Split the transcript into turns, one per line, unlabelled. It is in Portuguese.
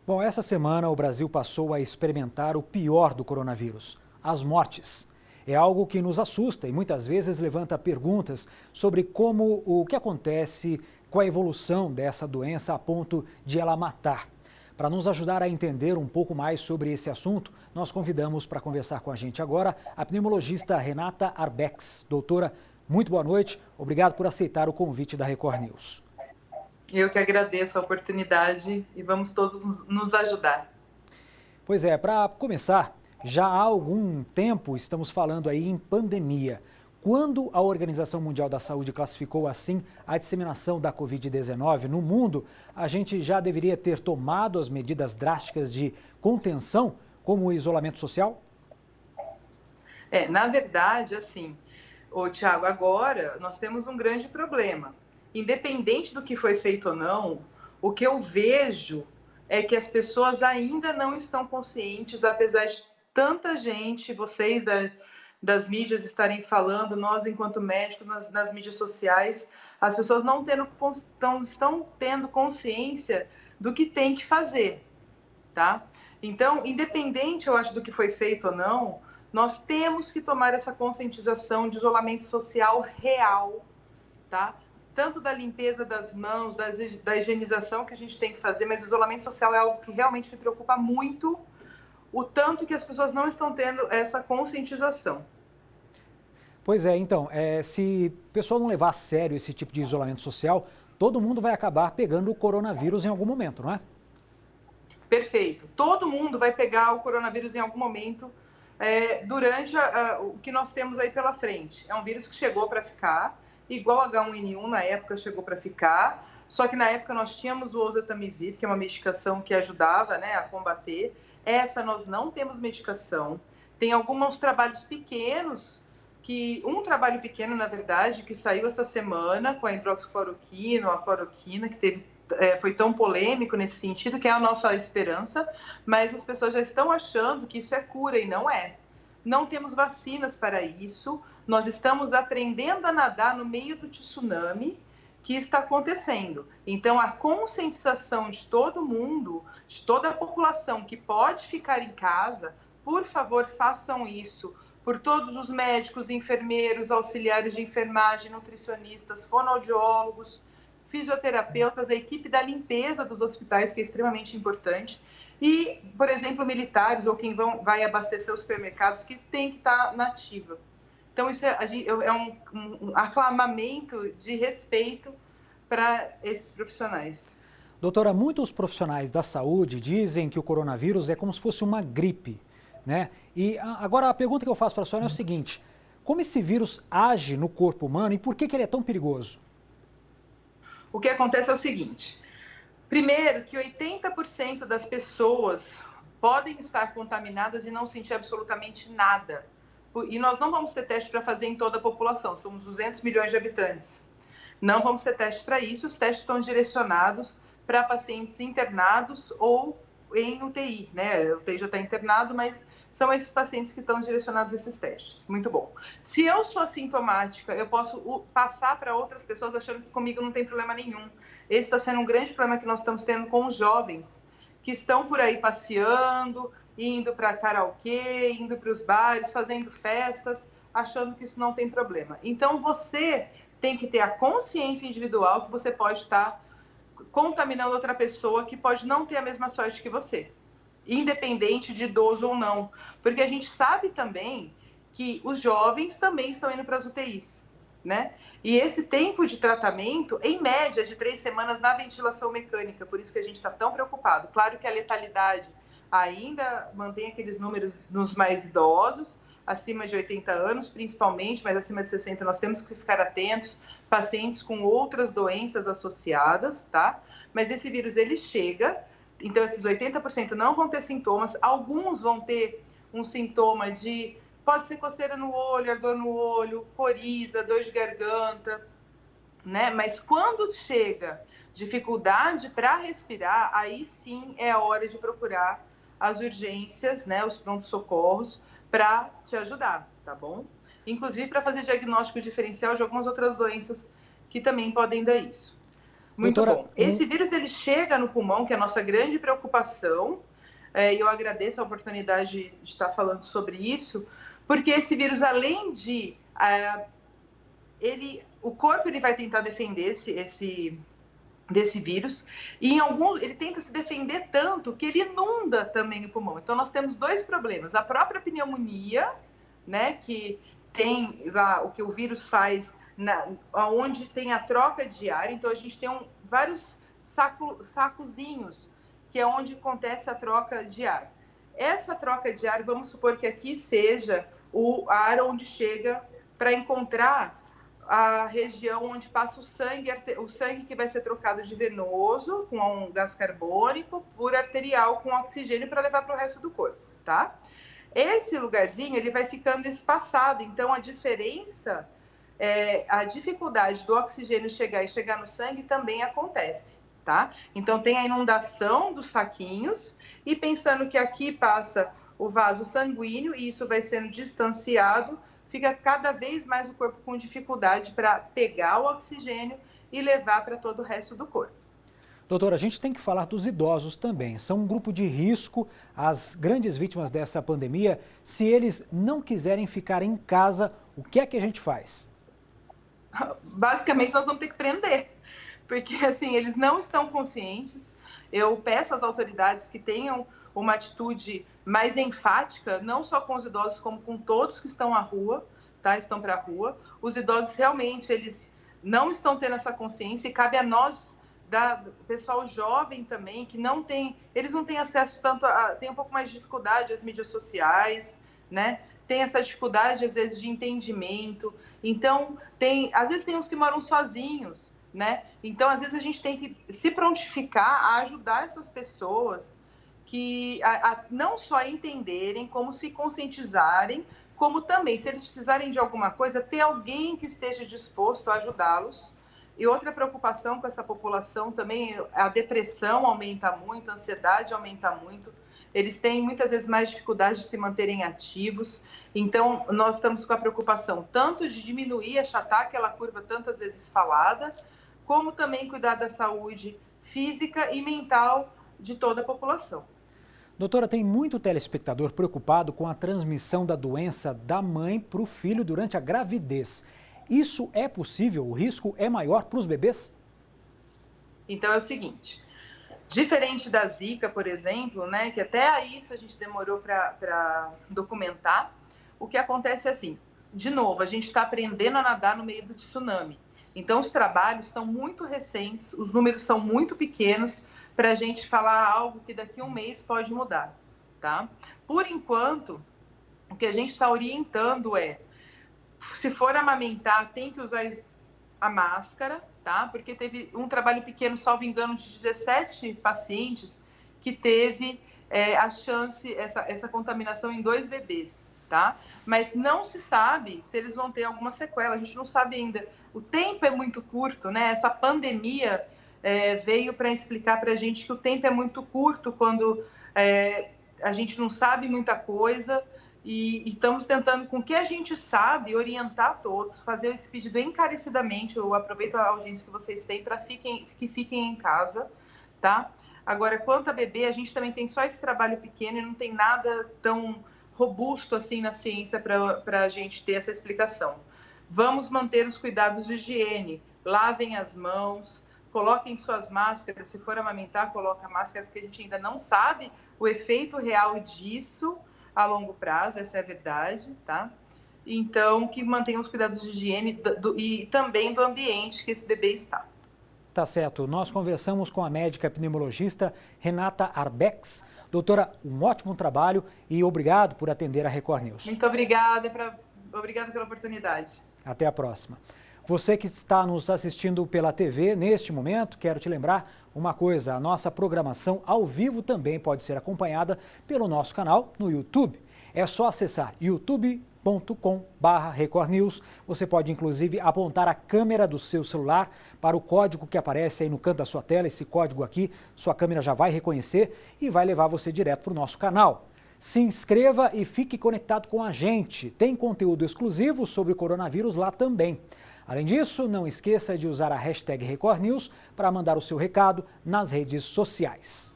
Bom, essa semana o Brasil passou a experimentar o pior do coronavírus, as mortes. É algo que nos assusta e muitas vezes levanta perguntas sobre como o que acontece com a evolução dessa doença a ponto de ela matar. Para nos ajudar a entender um pouco mais sobre esse assunto, nós convidamos para conversar com a gente agora a pneumologista Renata Arbex. Doutora, muito boa noite. Obrigado por aceitar o convite da Record News.
Eu que agradeço a oportunidade e vamos todos nos ajudar.
Pois é, para começar, já há algum tempo estamos falando aí em pandemia. Quando a Organização Mundial da Saúde classificou assim a disseminação da Covid-19 no mundo, a gente já deveria ter tomado as medidas drásticas de contenção, como o isolamento social?
Na verdade, assim, Tiago, agora nós temos um grande problema. Independente do que foi feito ou não, o que eu vejo é que as pessoas ainda não estão conscientes, apesar de tanta gente, vocês das mídias estarem falando, nós enquanto médicos nas mídias sociais, as pessoas não estão tendo consciência do que tem que fazer, tá? Então, independente, eu acho, do que foi feito ou não, nós temos que tomar essa conscientização de isolamento social real, tá? Tanto da limpeza das mãos, da higienização que a gente tem que fazer, mas o isolamento social é algo que realmente me preocupa muito, o tanto que as pessoas não estão tendo essa conscientização.
Pois é, então, se o pessoal não levar a sério esse tipo de isolamento social, todo mundo vai acabar pegando o coronavírus em algum momento, não é?
Perfeito. Todo mundo vai pegar o coronavírus em algum momento durante o que nós temos aí pela frente. É um vírus que chegou para ficar, igual H1N1 na época chegou para ficar, só que na época nós tínhamos o oseltamivir, que é uma medicação que ajudava, né, a combater. Essa nós não temos medicação. Tem alguns trabalhos pequenos, um trabalho pequeno, na verdade, que saiu essa semana com a hidroxicloroquina, a cloroquina, que foi tão polêmico nesse sentido, que é a nossa esperança, mas as pessoas já estão achando que isso é cura e não é. Não temos vacinas para isso, nós estamos aprendendo a nadar no meio do tsunami que está acontecendo. Então, a conscientização de todo mundo, de toda a população que pode ficar em casa, por favor, façam isso, por todos os médicos, enfermeiros, auxiliares de enfermagem, nutricionistas, fonoaudiólogos, fisioterapeutas, a equipe da limpeza dos hospitais, que é extremamente importante, e, por exemplo, militares ou quem vai abastecer os supermercados, que tem que estar na ativa. Então, isso é um aclamamento de respeito para esses profissionais.
Doutora, muitos profissionais da saúde dizem que o coronavírus é como se fosse uma gripe, né? E agora a pergunta que eu faço para a senhora é o seguinte: como esse vírus age no corpo humano e por que ele é tão perigoso?
O que acontece é o seguinte: primeiro, que 80% das pessoas podem estar contaminadas e não sentir absolutamente nada. E nós não vamos ter teste para fazer em toda a população, somos 200 milhões de habitantes. Não vamos ter teste para isso, os testes estão direcionados para pacientes internados ou em UTI, né? O UTI já está internado, mas são esses pacientes que estão direcionados a esses testes. Muito bom. Se eu sou assintomática, eu posso passar para outras pessoas achando que comigo não tem problema nenhum. Esse está sendo um grande problema que nós estamos tendo com os jovens que estão por aí passeando, indo para karaokê, indo para os bares, fazendo festas, achando que isso não tem problema. Então, você tem que ter a consciência individual que você pode estar contaminando outra pessoa que pode não ter a mesma sorte que você, independente de idoso ou não. Porque a gente sabe também que os jovens também estão indo para as UTIs, né? E esse tempo de tratamento, em média, de 3 semanas na ventilação mecânica, por isso que a gente está tão preocupado. Claro que a letalidade ainda mantém aqueles números nos mais idosos, acima de 80 anos, principalmente, mas acima de 60 nós temos que ficar atentos, pacientes com outras doenças associadas, tá? Mas esse vírus, ele chega, então esses 80% não vão ter sintomas, alguns vão ter um sintoma de, pode ser coceira no olho, ardor no olho, coriza, dor de garganta, né? Mas quando chega dificuldade para respirar, aí sim é a hora de procurar as urgências, né, os prontos-socorros, para te ajudar, tá bom? Inclusive para fazer diagnóstico diferencial de algumas outras doenças que também podem dar isso. Muito
Doutora,
bom. Esse vírus ele chega no pulmão, que é a nossa grande preocupação, e eu agradeço a oportunidade de estar falando sobre isso, porque esse vírus, além de o corpo ele vai tentar defender desse vírus, e ele tenta se defender tanto que ele inunda também o pulmão. Então nós temos dois problemas: a própria pneumonia, né, que tem lá o que o vírus faz onde tem a troca de ar. Então a gente tem vários sacozinhos, que é onde acontece a troca de ar. Essa troca de ar, vamos supor que aqui seja o ar onde chega para encontrar a região onde passa o sangue que vai ser trocado de venoso com um gás carbônico por arterial com oxigênio para levar para o resto do corpo, tá? Esse lugarzinho ele vai ficando espaçado, então a diferença, a dificuldade do oxigênio chegar no sangue também acontece, tá? Então tem a inundação dos saquinhos, e pensando que aqui passa o vaso sanguíneo e isso vai sendo distanciado, fica cada vez mais o corpo com dificuldade para pegar o oxigênio e levar para todo o resto do corpo.
Doutora, a gente tem que falar dos idosos também. São um grupo de risco, as grandes vítimas dessa pandemia. Se eles não quiserem ficar em casa, o que é que a gente faz?
Basicamente, nós vamos ter que prender, porque assim, eles não estão conscientes. Eu peço às autoridades que tenham uma atitude mais enfática, não só com os idosos, como com todos que estão à rua, tá? Estão para a rua. Os idosos realmente, eles não estão tendo essa consciência, e cabe a nós, pessoal jovem também, que eles não têm acesso tanto tem um pouco mais de dificuldade às mídias sociais, né? Tem essa dificuldade, às vezes, de entendimento. Então, às vezes tem uns que moram sozinhos, né? Então, às vezes, a gente tem que se prontificar a ajudar essas pessoas que não só entenderem, como se conscientizarem, como também, se eles precisarem de alguma coisa, ter alguém que esteja disposto a ajudá-los. E outra preocupação com essa população também, a depressão aumenta muito, a ansiedade aumenta muito. Eles têm muitas vezes mais dificuldade de se manterem ativos. Então, nós estamos com a preocupação tanto de diminuir, achatar aquela curva tantas vezes falada, como também cuidar da saúde física e mental de toda a população.
Doutora, tem muito telespectador preocupado com a transmissão da doença da mãe para o filho durante a gravidez. Isso é possível? O risco é maior para os bebês?
Então é o seguinte, diferente da Zika, por exemplo, né, que até isso a gente demorou para documentar, o que acontece é assim, de novo, a gente está aprendendo a nadar no meio do tsunami. Então os trabalhos estão muito recentes, os números são muito pequenos para a gente falar algo que daqui a um mês pode mudar, tá? Por enquanto, o que a gente está orientando se for amamentar, tem que usar a máscara, tá? Porque teve um trabalho pequeno, salvo engano, de 17 pacientes que teve a chance, essa contaminação em 2 bebês, tá? Mas não se sabe se eles vão ter alguma sequela, a gente não sabe ainda. O tempo é muito curto, né? Essa pandemia veio para explicar para a gente que o tempo é muito curto quando a gente não sabe muita coisa, e estamos tentando, com o que a gente sabe, orientar todos, fazer esse pedido encarecidamente. Eu aproveito a audiência que vocês têm para que fiquem em casa, tá? Agora, quanto a bebê, a gente também tem só esse trabalho pequeno e não tem nada tão robusto assim na ciência para a gente ter essa explicação. Vamos manter os cuidados de higiene, lavem as mãos, coloquem suas máscaras, se for amamentar, coloca a máscara, porque a gente ainda não sabe o efeito real disso a longo prazo, essa é a verdade, tá? Então, que mantenham os cuidados de higiene e também do ambiente que esse bebê está.
Tá certo. Nós conversamos com a médica pneumologista Renata Arbex. Doutora, um ótimo trabalho e obrigado por atender a Record News.
Muito obrigada pela oportunidade.
Até a próxima. Você que está nos assistindo pela TV neste momento, quero te lembrar uma coisa: a nossa programação ao vivo também pode ser acompanhada pelo nosso canal no YouTube. É só acessar youtube.com/Record News. Você pode inclusive apontar a câmera do seu celular para o código que aparece aí no canto da sua tela. Esse código aqui, sua câmera já vai reconhecer e vai levar você direto para o nosso canal. Se inscreva e fique conectado com a gente. Tem conteúdo exclusivo sobre o coronavírus lá também. Além disso, não esqueça de usar a hashtag Record News para mandar o seu recado nas redes sociais.